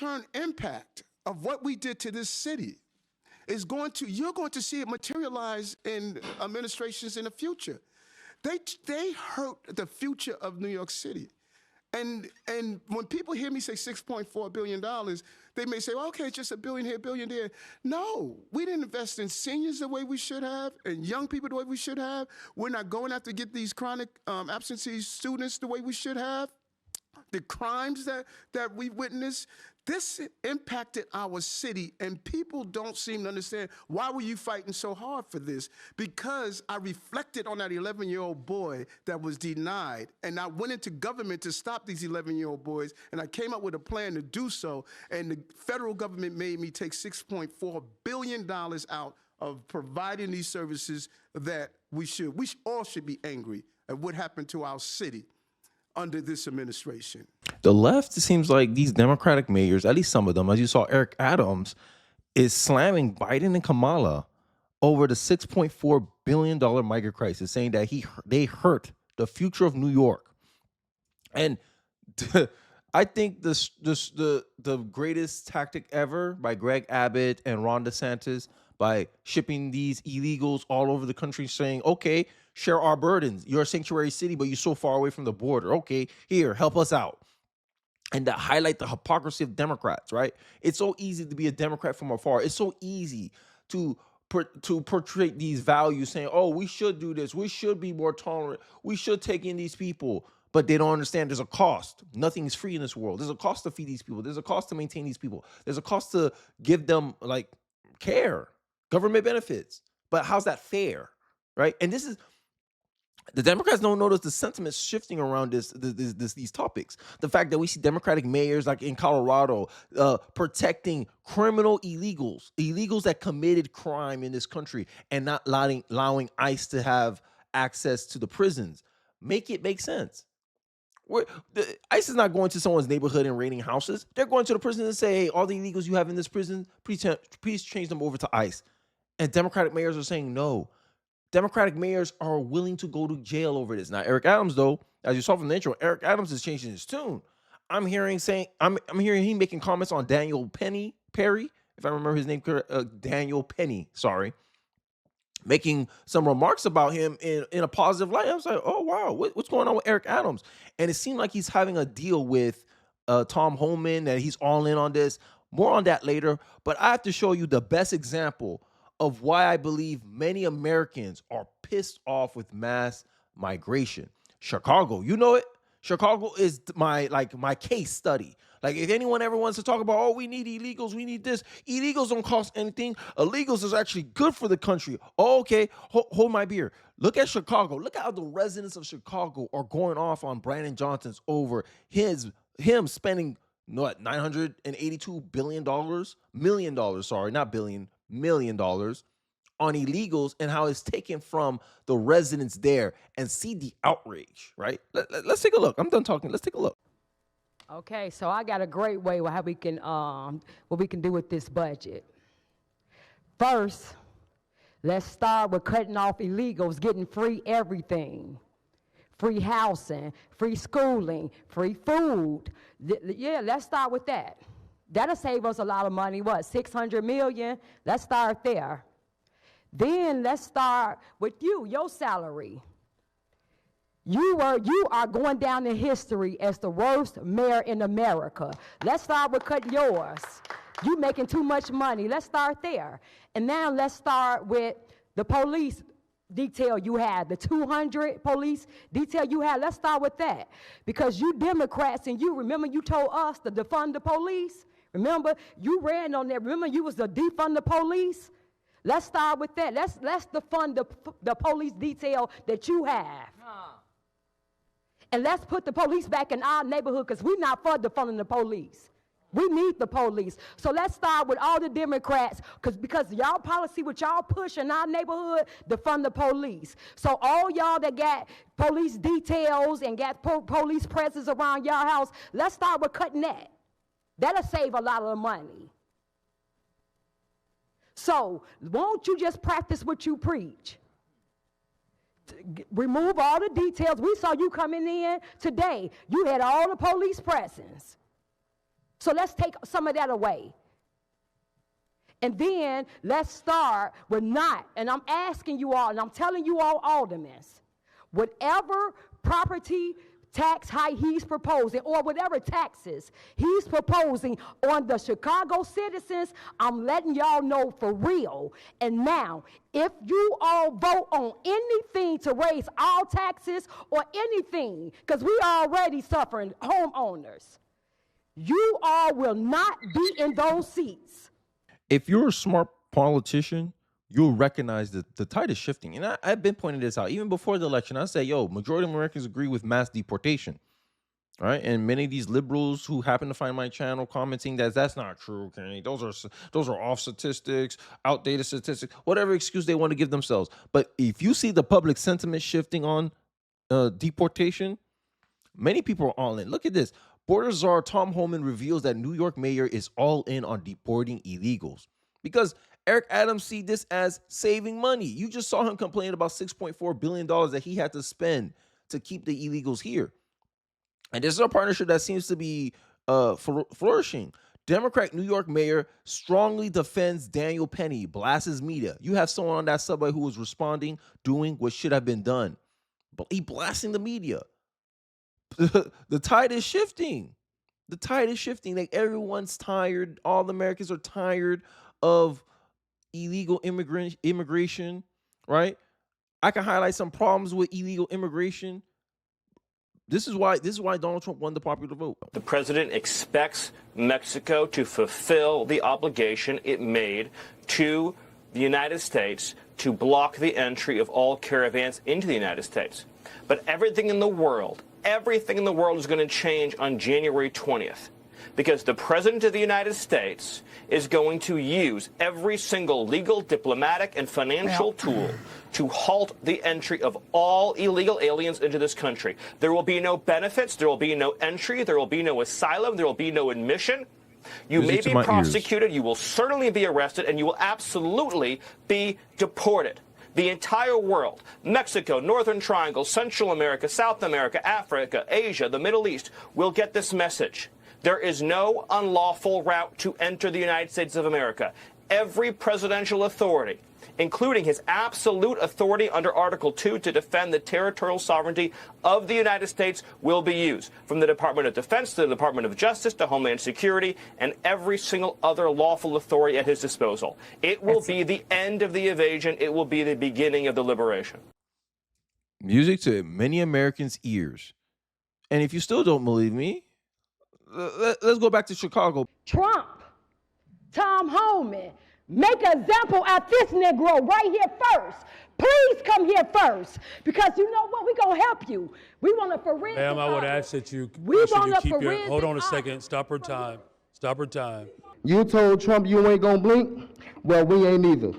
long-term impact of what we did to this city is you're going to see it materialize in administrations in the future. They hurt the future of New York City. And when people hear me say $6.4 billion, they may say, well, okay, it's just $1 billion here, $1 billion there. No, we didn't invest in seniors the way we should have, and young people the way we should have. We're not going after get these chronic absentee students the way we should have. The crimes that we witnessed, this impacted our city, and people don't seem to understand, why were you fighting so hard for this? Because I reflected on that 11-year-old boy that was denied, and I went into government to stop these 11-year-old boys, and I came up with a plan to do so, and the federal government made me take $6.4 billion out of providing these services that we all should be angry at what happened to our city under this administration. The left, it seems like these Democratic mayors, at least some of them, as you saw, Eric Adams, is slamming Biden and Kamala over the $6.4 billion migrant crisis, saying that they hurt the future of New York. And I think the greatest tactic ever by Greg Abbott and Ron DeSantis, by shipping these illegals all over the country, saying, okay, share our burdens. You're a sanctuary city, but you're so far away from the border. Okay, here, help us out. And to highlight the hypocrisy of Democrats, right? It's so easy to be a Democrat from afar. It's so easy to portray these values, saying, oh, we should do this. We should be more tolerant. We should take in these people. But they don't understand there's a cost. Nothing is free in this world. There's a cost to feed these people. There's a cost to maintain these people. There's a cost to give them, like, care, government benefits. But how's that fair, right? And this is... The Democrats don't notice the sentiment shifting around these topics. The fact that we see Democratic mayors like in Colorado protecting criminal illegals that committed crime in this country, and not allowing ICE to have access to the prisons. Make it make sense. ICE is not going to someone's neighborhood and raiding houses. They're going to the prison and say, hey, all the illegals you have in this prison, please change them over to ICE. And Democratic mayors are saying no. Democratic mayors are willing to go to jail over this. Now, Eric Adams, though, as you saw from the intro, Eric Adams is changing his tune. I'm hearing him making comments on Daniel Perry, if I remember his name correct, Daniel Penny, sorry, making some remarks about him in a positive light. I was like, oh, wow, what's going on with Eric Adams? And it seemed like he's having a deal with Tom Homan, that he's all in on this. More on that later. But I have to show you the best example of why I believe many Americans are pissed off with mass migration. Chicago, you know it. Chicago is my case study. Like, if anyone ever wants to talk about, oh, we need illegals, we need this. Illegals don't cost anything. Illegals is actually good for the country. Oh, okay, hold my beer. Look at Chicago. Look at how the residents of Chicago are going off on Brandon Johnson's over him spending $982 million, sorry, not billion, $1 million on illegals, and how it's taken from the residents there, and see the outrage, right? Let's take a look. I'm done talking. Let's take a look. Okay, so I got a great way how we can what we can do with this budget. First, let's start with cutting off illegals, getting free everything. Free housing, free schooling, free food. Yeah, let's start with that. That'll save us a lot of money. What, $600 million? Let's start there. Then let's start with your salary. You are going down in history as the worst mayor in America. Let's start with cutting yours. You making too much money. Let's start there. And now let's start with the police detail you had, the 200 police detail you had. Let's start with that. Because you Democrats, and you remember you told us to defund the police. Remember, you ran on that. Remember, you was the defund the police. Let's start with that. Let's defund the police detail that you have. And let's put the police back in our neighborhood, because we're not for defunding the police. We need the police. So let's start with all the Democrats, because y'all policy, what y'all push in our neighborhood, defund the police. So all y'all that got police details and got police presence around y'all house, let's start with cutting that. That'll save a lot of money. So won't you just practice what you preach? Remove all the details. We saw you coming in today. You had all the police presence. So let's take some of that away. And then let's start with and I'm asking you all, and I'm telling you all, aldermen, whatever property tax hike he's proposing, or whatever taxes he's proposing on the Chicago citizens, I'm letting y'all know for real. And now, if you all vote on anything to raise all taxes or anything, because we are already suffering, homeowners, you all will not be in those seats. If you're a smart politician, you'll recognize that the tide is shifting. And I've been pointing this out even before the election. I say, yo, majority of Americans agree with mass deportation, right? And many of these liberals who happen to find my channel commenting that that's not true, Kenny. Those are off statistics, outdated statistics, whatever excuse they want to give themselves. But if you see the public sentiment shifting on deportation, many people are all in. Look at this. Border czar Tom Homan reveals that New York mayor is all in on deporting illegals because Eric Adams see this as saving money. You just saw him complain about $6.4 billion that he had to spend to keep the illegals here. And this is a partnership that seems to be flourishing. Democrat New York mayor strongly defends Daniel Penny, blasts media. You have someone on that subway who was responding, doing what should have been done. But he blasting the media. The tide is shifting. The tide is shifting. Like everyone's tired. All the Americans are tired of illegal immigration, right? I can highlight some problems with illegal immigration. This is why Donald Trump won the popular vote. The president expects Mexico to fulfill the obligation it made to the United States to block the entry of all caravans into the United States. But everything in the world is going to change on January 20th. Because the President of the United States is going to use every single legal, diplomatic, and financial tool to halt the entry of all illegal aliens into this country. There will be no benefits, there will be no entry, there will be no asylum, there will be no admission. You may be prosecuted, you will certainly be arrested, and you will absolutely be deported. The entire world, Mexico, Northern Triangle, Central America, South America, Africa, Asia, the Middle East, will get this message. There is no unlawful route to enter the United States of America. Every presidential authority, including his absolute authority under Article 2 to defend the territorial sovereignty of the United States, will be used, from the Department of Defense to the Department of Justice to Homeland Security and every single other lawful authority at his disposal. It will be the end of the evasion. It will be the beginning of the liberation. Music to many Americans' ears. And if you still don't believe me, let's go back to Chicago. Trump, Tom Homan, make an example out this Negro right here first. Please come here first, because you know what? We're going to help you. We want to forensic. Ma'am, I would ask that you keep your, hold on a second, stop her time. Stop her time. You told Trump you ain't going to blink? Well, we ain't either.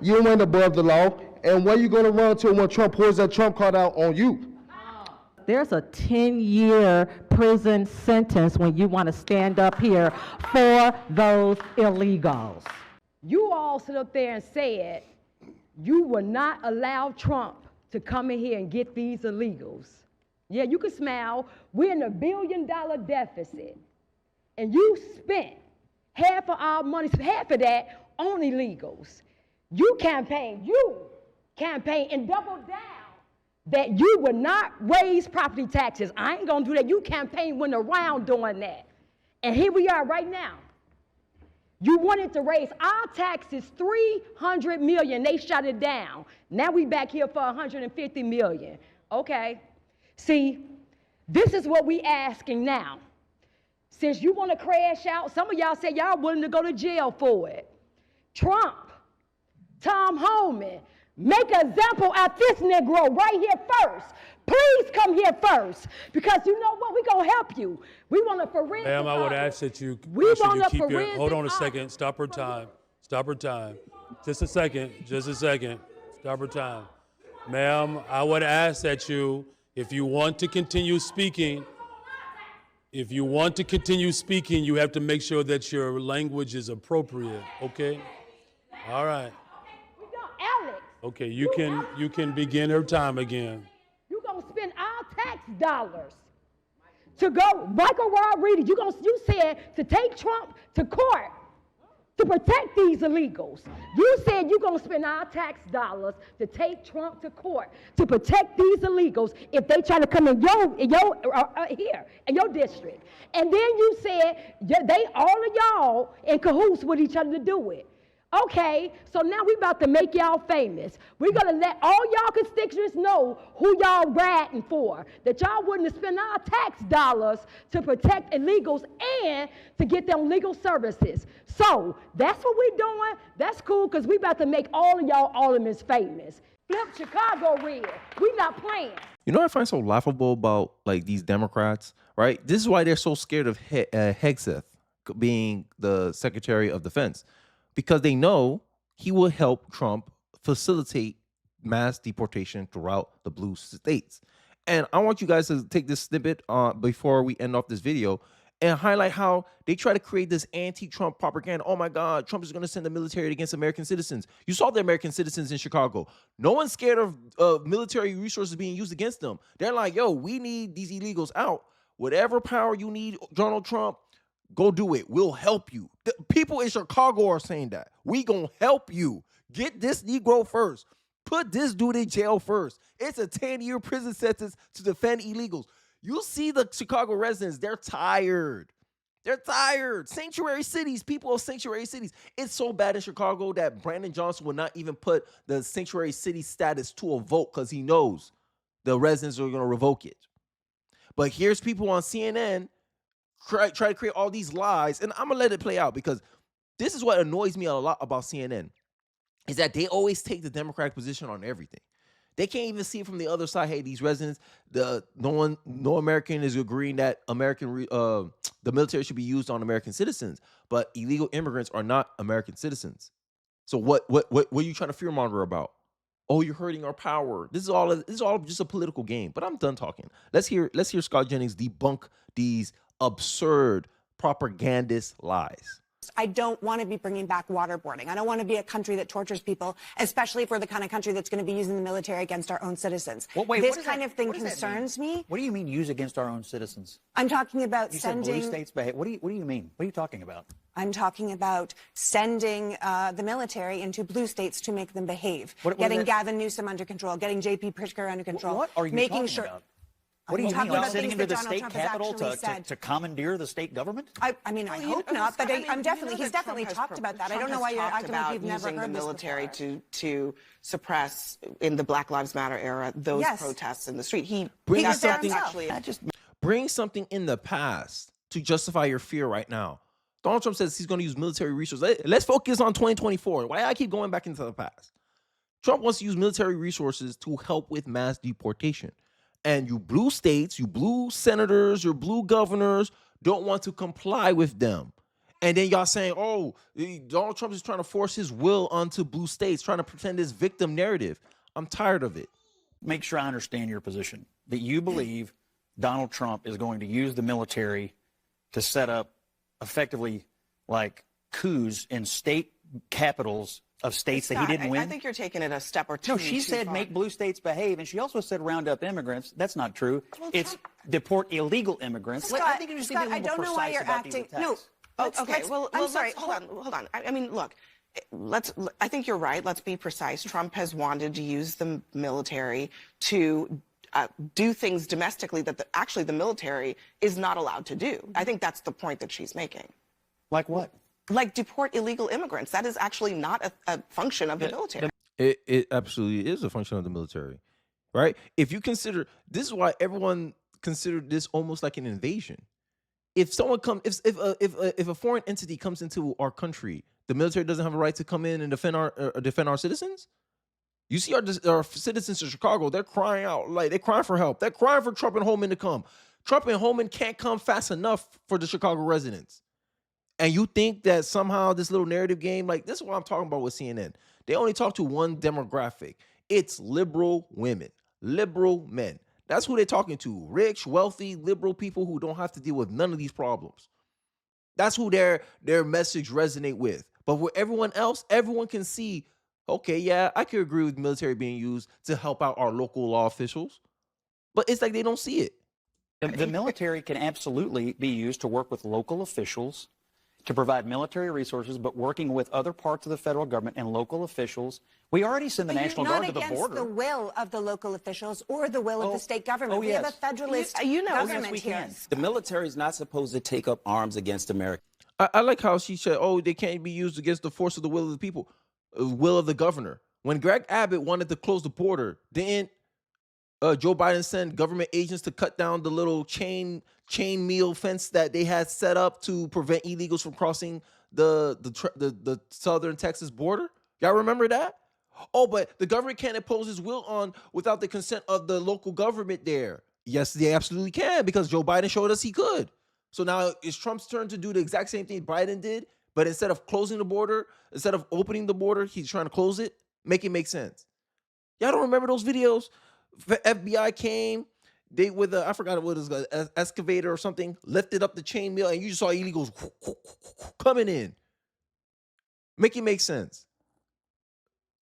You ain't above the law. And where you going to run to when Trump pours that Trump card out on you? There's a 10-year prison sentence when you want to stand up here for those illegals. You all sit up there and said you will not allow Trump to come in here and get these illegals. Yeah, you can smile. We're in $1 billion deficit. And you spent half of our money, half of that on illegals. You campaign and double down that you would not raise property taxes. I ain't gonna do that. You campaign went around doing that. And here we are right now. You wanted to raise our taxes $300 million. They shut it down. Now we back here for $150 million. Okay. See, this is what we asking now. Since you want to crash out, some of y'all say y'all willing to go to jail for it. Trump, Tom Homan, make an example out this Negro right here first. Please come here first, because you know what? We're going to help you. We want to forensic. Ma'am, I would ask that you keep your, hold on a second, stop her time. Stop her time. Just a second. Stop her time. Ma'am, I would ask that you, if you want to continue speaking, you have to make sure that your language is appropriate, okay? All right. Alex. Okay, you can begin her time again. You're going to spend our tax dollars To go, Michael Rodriguez, you said to take Trump to court to protect these illegals. You said you're going to spend our tax dollars to take Trump to court to protect these illegals if they try to come in here in your district. And then you said all of y'all in cahoots with each other to do it. Okay, so now we about to make y'all famous. We're going to let all y'all constituents know who y'all ratting for, that y'all wouldn't spend our tax dollars to protect illegals and to get them legal services. So that's what we're doing. That's cool because we about to make all of y'all aldermen famous. Flip Chicago red. We not playing. You know what I find so laughable about like these Democrats, right? This is why they're so scared of Hegseth being the Secretary of Defense. Because they know he will help Trump facilitate mass deportation throughout the blue states. And I want you guys to take this snippet before we end off this video and highlight how they try to create this anti-Trump propaganda. Oh my God, Trump is going to send the military against American citizens. You saw the American citizens in Chicago. No one's scared of military resources being used against them. They're like, yo, we need these illegals out. Whatever power you need, Donald Trump, go do it. We'll help you. The people in Chicago are saying that. We gonna help you. Get this Negro first. Put this dude in jail first. It's a 10-year prison sentence to defend illegals. You see the Chicago residents, they're tired. They're tired. Sanctuary cities, people of sanctuary cities. It's so bad in Chicago that Brandon Johnson will not even put the sanctuary city status to a vote because he knows the residents are gonna revoke it. But here's people on CNN try to create all these lies, and I'm gonna let it play out because this is what annoys me a lot about CNN, is that they always take the Democratic position on everything. They can't even see it from the other side. Hey, these residents, no American is agreeing that the military should be used on American citizens, but illegal immigrants are not American citizens. So what are you trying to fearmonger about? Oh, you're hurting our power. This is all just a political game. But I'm done talking. Let's hear Scott Jennings debunk these absurd propagandist lies. I don't want to be bringing back waterboarding. I don't want to be a country that tortures people, especially if we're the kind of country that's going to be using the military against our own citizens. Well, wait, this kind of thing concerns me. What do you mean use against our own citizens? I'm talking about you sending... said blue states behave. What do you mean? What are you talking about? I'm talking about sending the military into blue states to make them behave. Getting Gavin Newsom under control, getting J.P. Pritzker under control. What are you making talking sure about? What do you mean, like sitting into the state capitol to commandeer the state government? I mean, I hope not, but he's definitely talked about that. I don't know why you're acting like you've never heard this military to suppress, in the Black Lives Matter era, those protests in the street. He brings something bring something in the past to justify your fear right now. Donald Trump says he's going to use military resources. Let's focus on 2024. Why I keep going back into the past? Trump wants to use military resources to help with mass deportation. And you blue states, you blue senators, your blue governors don't want to comply with them. And then y'all saying, oh, Donald Trump is trying to force his will onto blue states, trying to pretend this victim narrative. I'm tired of it. Make sure I understand your position, that you believe Donald Trump is going to use the military to set up effectively like coups in state capitals of states that he didn't win? I think you're taking it a step or two. No, she said make blue states behave, and she also said round up immigrants. That's not true. It's deport illegal immigrants. Scott, I think you just need to be a little I don't know why you're acting. No. Okay. Well, I'm sorry. Hold on. I mean, look. I think you're right. Let's be precise. Trump has wanted to use the military to do things domestically that actually the military is not allowed to do. I think that's the point that she's making. Like what? Like deport illegal immigrants. That is actually not a function of the military. It absolutely is a function of the military, right? If you consider, this is why everyone considered this almost like an invasion. If someone comes, if a foreign entity comes into our country, the military doesn't have a right to come in and defend our citizens. You see our citizens in Chicago, they're crying out, like they're crying for help. They're crying for Trump and Holman to come. Trump and Holman can't come fast enough for the Chicago residents. And you think that somehow this little narrative game, like this is what I'm talking about with CNN. They only talk to one demographic. It's liberal women, liberal men. That's who they're talking to. Rich, wealthy, liberal people who don't have to deal with none of these problems. That's who their message resonate with. But with everyone else, everyone can see, okay, yeah, I could agree with military being used to help out our local law officials. But it's like they don't see it. The military can absolutely be used to work with local officials to provide military resources, but working with other parts of the federal government and local officials. We already send the National Guard to the border. Not against the will of the local officials or the will of the state government. We have a federalist government here. The military is not supposed to take up arms against America. I like how she said, "Oh, they can't be used against the force of the will of the people, will of the governor." When Greg Abbott wanted to close the border, didn't Joe Biden send government agents to cut down the little chain meal fence that they had set up to prevent illegals from crossing the southern Texas border? Y'all remember that? Oh, but the government can't impose his will on without the consent of the local government there. Yes, they absolutely can, because Joe Biden showed us he could. So now it's Trump's turn to do the exact same thing Biden did, but instead of closing the border, instead of opening the border, he's trying to close it. Make it make sense. Y'all don't remember those videos? FBI came, they with I forgot what it was, an excavator or something, lifted up the chain mail, and you just saw illegals coming in. Make it make sense.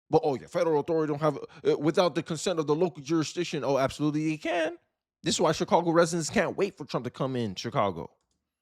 But federal authority don't have without the consent of the local jurisdiction. Oh, absolutely they can. This is why Chicago residents can't wait for Trump to come in Chicago.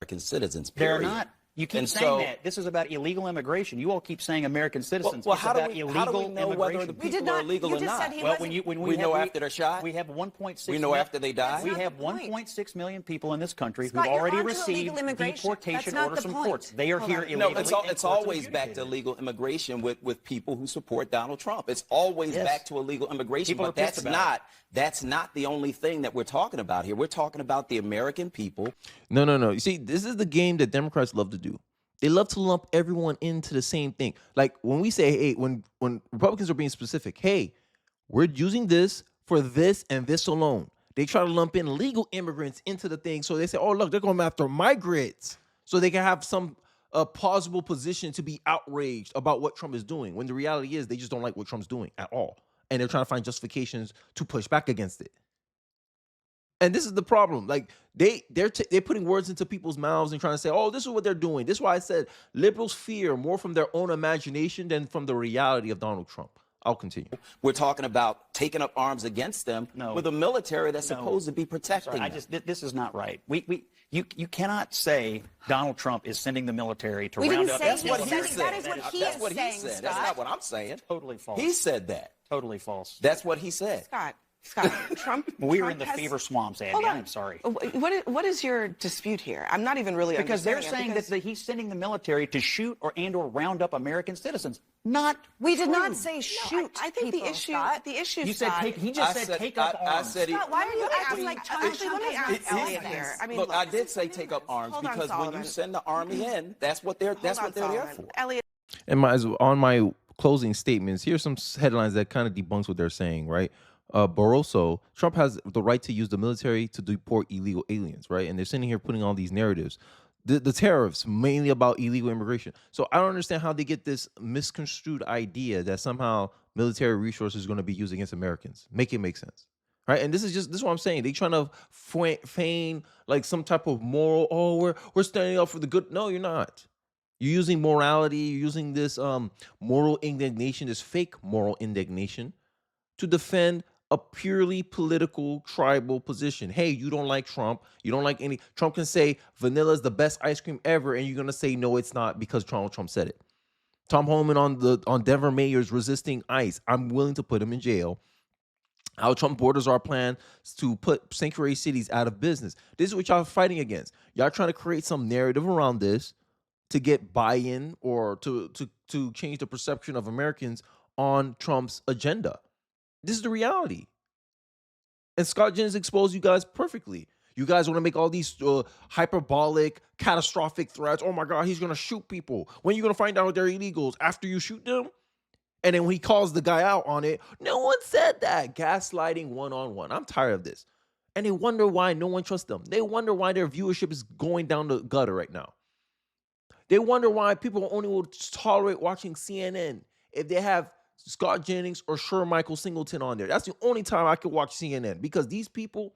American citizens, They're period. not. You keep saying that. This is about illegal immigration. You all keep saying American citizens. Well, it's how do about we illegal know whether the people are illegal or not? Well, we know after they're shot. We have 1.6. We know after they die. We have 1.6 million people in this country Scott, who've already you're onto received illegal immigration. deportation That's not orders the from point. courts. They are here No, illegally. it's always back to illegal immigration with people who support Donald Trump. It's always back to illegal immigration. People but are pissed about that's not the only thing that we're talking about here. We're talking about the American people. No. You see, this is the game that Democrats love to do. They love to lump everyone into the same thing. Like when we say, hey, when Republicans are being specific, hey, we're using this for this and this alone. They try to lump in legal immigrants into the thing. So they say, oh, look, they're going after migrants. So they can have some plausible position to be outraged about what Trump is doing. When the reality is they just don't like what Trump's doing at all. And they're trying to find justifications to push back against it. And this is the problem. Like they're putting words into people's mouths and trying to say, "Oh, this is what they're doing." This is why I said liberals fear more from their own imagination than from the reality of Donald Trump. I'll continue. We're talking about taking up arms against them with a military that's supposed to be protecting them. This is not right. You cannot say Donald Trump is sending the military to round up. That's what he said. That is what he is saying, That's Scott. not what I'm saying. Totally false. He said that. Totally false. That's what he said. Scott, Trump. We're in the fever swamps, Andy. I'm sorry. What is your dispute here? I'm not even really because they're understanding saying that he's sending the military to shoot or round up American citizens. Not we did true. not say shoot. I think people, the issue. Scott. The issue. You said Scott, he just said take up arms. Scott, why are you acting like Trump? Let me ask Elliot here. I mean, look, I did say take up arms because when you send the army in, that's what they're there for. Elliot. And on my closing statements, here's some headlines that kind of debunks what they're saying, right? Barroso, Trump has the right to use the military to deport illegal aliens, right? And they're sitting here putting all these narratives. The tariffs, mainly about illegal immigration. So I don't understand how they get this misconstrued idea that somehow military resources are going to be used against Americans. Make it make sense, right? And this is what I'm saying. They're trying to feign like some type of moral, we're standing up for the good. No, you're not. You're using morality, you're using this moral indignation, this fake moral indignation to defend a purely political tribal position. Hey, you don't like Trump. You don't like any. Trump can say vanilla is the best ice cream ever, and you're gonna say no, it's not because Donald Trump said it. Tom Homan on Denver mayor's resisting ICE. I'm willing to put him in jail. How Trump borders our plan to put sanctuary cities out of business. This is what y'all are fighting against. Y'all trying to create some narrative around this to get buy-in or to change the perception of Americans on Trump's agenda. This is the reality. And Scott Jennings exposed you guys perfectly. You guys want to make all these hyperbolic, catastrophic threats. Oh my God, he's going to shoot people. When are you going to find out they're illegals? After you shoot them? And then when he calls the guy out on it, no one said that. Gaslighting one-on-one. I'm tired of this. And they wonder why no one trusts them. They wonder why their viewership is going down the gutter right now. They wonder why people only will tolerate watching CNN if they have Scott Jennings or Sir Michael Singleton on there. That's the only time I could watch CNN because these people,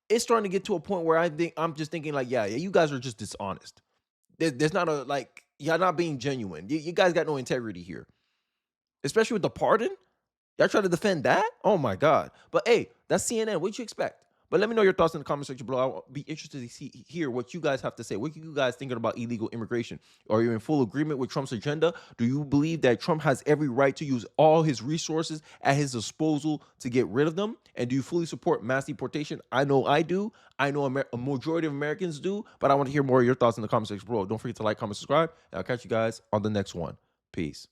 it's starting to get to a point where I'm just thinking like, yeah, you guys are just dishonest. There's not y'all not being genuine. You guys got no integrity here, especially with the pardon. Y'all try to defend that? Oh my God. But hey, that's CNN. What'd you expect? But let me know your thoughts in the comment section below. I'll be interested to hear what you guys have to say. What are you guys thinking about illegal immigration? Are you in full agreement with Trump's agenda? Do you believe that Trump has every right to use all his resources at his disposal to get rid of them? And do you fully support mass deportation? I know I do. I know a majority of Americans do. But I want to hear more of your thoughts in the comment section below. Don't forget to like, comment, subscribe. And I'll catch you guys on the next one. Peace.